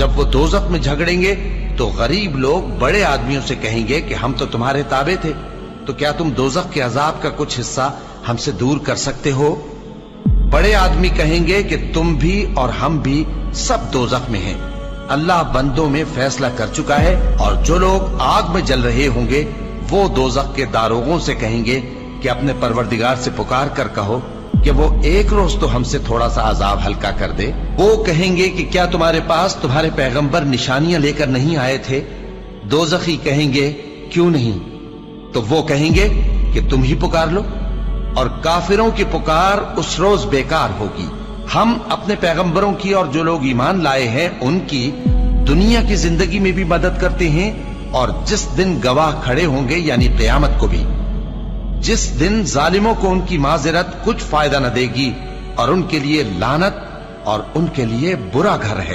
जब वो दोज़ख में झगड़ेंगे तो गरीब लोग बड़े आदमियों से कहेंगे कि हम तो तुम्हारे ताबे थे, तो क्या तुम दोज़ख के अजाब का कुछ हिस्सा हमसे दूर कर सकते हो? बड़े आदमी कहेंगे कि तुम भी और हम भी सब दोज़ख में हैं। अल्लाह बंदों में फैसला कर चुका है, और जो लोग आग में जल रहे होंगे वो दोज़ख के दारोगों से कहेंगे कि अपने परवरदिगार से पुकार कर कहो कि वो एक रोज तो हमसे थोड़ा सा अजाब हल्का कर दे। वो कहेंगे कि क्या तुम्हारे पास तुम्हारे पैगंबर निशानियां लेकर नहीं आए थे? दोज़खी कहेंगे क्यों नहीं? तो वो कहेंगे कि तुम ही पुकार लो, और काफिरों की पुकार उस रोज बेकार होगी। हम अपने पैगंबरों की और जो लोग ईमान लाए हैं उनकी दुनिया की जिंदगी में भी मदद करते हैं, और जिस दिन गवाह खड़े होंगे यानी क़यामत को भी, जिस दिन जालिमों को उनकी माज़िरत कुछ फायदा न देगी और उनके लिए लानत और उनके लिए बुरा घर है।